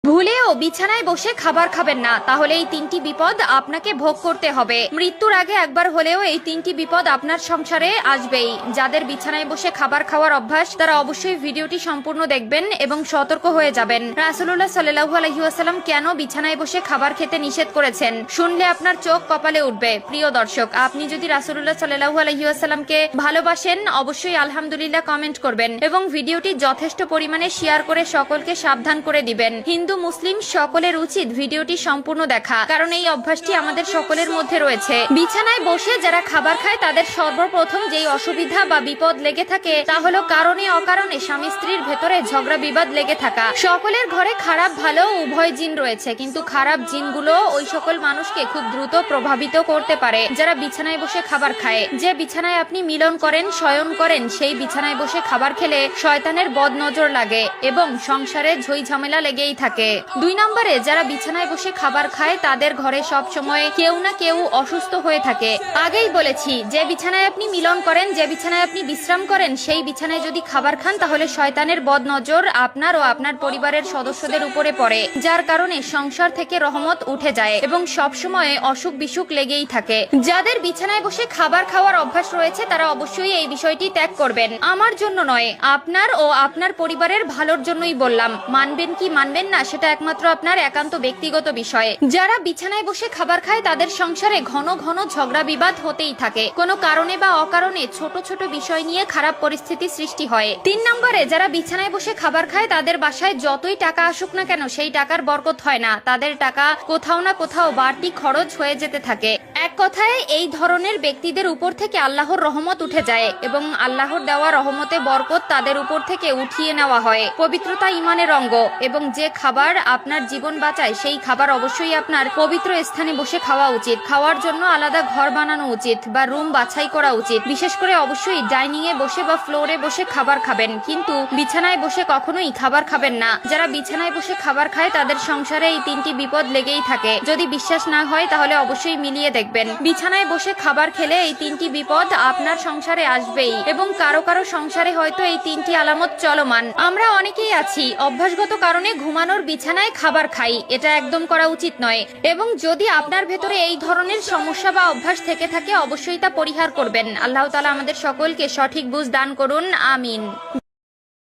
ভুলেও বিছানায় বসে খাবার খাবেন না, তাহলে এই তিনটি বিপদ আপনাকে ভোগ করতে হবে। মৃত্যুর আগে একবার হলেও এই তিনটি বিপদ আপনার সংসারে আসবেই। যাদের বিছানায় বসে খাবার খাওয়ার অভ্যাস তারা অবশ্যই ভিডিওটি সম্পূর্ণ দেখবেন এবং সতর্ক হয়ে যাবেন। রাসূলুল্লাহ সাল্লাল্লাহু আলাইহি ওয়াসাল্লাম কেন বিছানায় বসে খাবার খেতে নিষেধ করেছেন, শুনলে আপনার চোখ কপালে উঠবে। প্রিয় দর্শক, আপনি যদি রাসূলুল্লাহ সাল্লাল্লাহু আলাইহি ওয়াসাল্লামকে ভালোবাসেন অবশ্যই আলহামদুলিল্লাহ কমেন্ট করবেন এবং ভিডিওটি যথেষ্ট পরিমাণে শেয়ার করে সকলকে সাবধান করে দিবেন। হিন্দু মুসলিম সকলের উচিত ভিডিওটি সম্পূর্ণ দেখা, কারণ এই অভ্যাসটি আমাদের সকলের মধ্যে রয়েছে। বিছানায় বসে যারা খাবার খায় তাদের সর্বপ্রথম যেই অসুবিধা বা বিপদ লেগে থাকে তা হলো কারণে অকারণে স্বামী স্ত্রীর ভেতরে ঝগড়া বিবাদ লেগে থাকা। সকলের ঘরে খারাপ ভালো উভয় জিন রয়েছে, কিন্তু খারাপ জিনগুলো ওই সকল মানুষকে খুব দ্রুত প্রভাবিত করতে পারে যারা বিছানায় বসে খাবার খায়। যে বিছানায় আপনি মিলন করেন, শয়ন করেন, সেই বিছানায় বসে খাবার খেলে শয়তানের বদ নজর লাগে এবং সংসারে ঝই ঝামেলা লেগেই থাকে। 2 নম্বরে, যারা বিছানায় বসে খাবার খায় তাদের ঘরে সব সময় কেউ না কেউ অসুস্থ হয়ে থাকে। আগেই বলেছি, যে বিছানায় আপনি মিলন করেন, যে বিছানায় আপনি বিশ্রাম করেন, সেই বিছানায় যদি খাবার খান তাহলে শয়তানের বদ নজর আপনার ও আপনার পরিবারের সদস্যদের উপরে পড়ে, যার কারণে সংসার থেকে রহমত উঠে যায় এবং সব সময় অসুখ বিসুখ লেগেই থাকে। যাদের বিছানায় বসে খাবার খাওয়ার অভ্যাস রয়েছে তারা অবশ্যই এই বিষয়টি ত্যাগ করবেন। আমার জন্য নয়, আপনার ও আপনার পরিবারের ভালোর জন্যই বললাম। মানবেন কি মানবেন না সেটা একমাত্র আপনার একান্ত ব্যক্তিগত বিষয়। যারা বিছানায় বসে খাবার খায় তাদের সংসারে ঘন ঘন ঝগড়া বিবাদ হতেই থাকে। কোনো কারণে বা অকারণে ছোট ছোট বিষয় নিয়ে খারাপ পরিস্থিতি সৃষ্টি হয়। 3 নম্বরে, যারা বিছানায় বসে খাবার খায় তাদের বাসায় যতই টাকা আসুক না কেন সেই টাকার বরকত হয় না। তাদের টাকা কোথাও না কোথাও বাড়তি খরচ হয়ে যেতে থাকে। এক কথায় এই ধরনের ব্যক্তিদের উপর থেকে আল্লাহর রহমত উঠে যায় এবং আল্লাহর দেওয়া রহমতে বরকত তাদের উপর থেকে উঠিয়ে নেওয়া হয়। পবিত্রতা ইমানের অঙ্গ এবং যে খাবার আপনার জীবন বাঁচায় সেই খাবার অবশ্যই আপনার পবিত্র স্থানে বসে খাওয়া উচিত। খাওয়ার জন্য আলাদা ঘর বানানো উচিত বা রুম বাছাই করা উচিত। বিশেষ করে অবশ্যই ডাইনিং এ বসে বা ফ্লোরে বসে খাবার খাবেন, কিন্তু বিছানায় বসে কখনোই খাবার খাবেন না। যারা বিছানায় বসে খাবার খায় তাদের সংসারে এই 3টি বিপদ লেগেই থাকে। যদি বিশ্বাস না হয় তাহলে অবশ্যই মিলিয়ে দেখবেন। বিছানায় বসে খাবার খেলে এই 3টি বিপদ আপনার সংসারে আসবেই এবং কারো কারো সংসারে হয়তো এই 3টি আলামত চলমান। আমরা অনেকেই আছি অভ্যাসগত কারণে ঘুমানোর বিছানায় খাবার খাই, এটা একদম করা উচিত নয় এবং যদি আপনার ভেতরে এই ধরনের সমস্যা বা অভ্যাস থেকে থাকে অবশ্যই তা পরিহার করবেন। আল্লাহ তাআলা আমাদের সকলকে সঠিক বুঝ দান করুন, আমিন।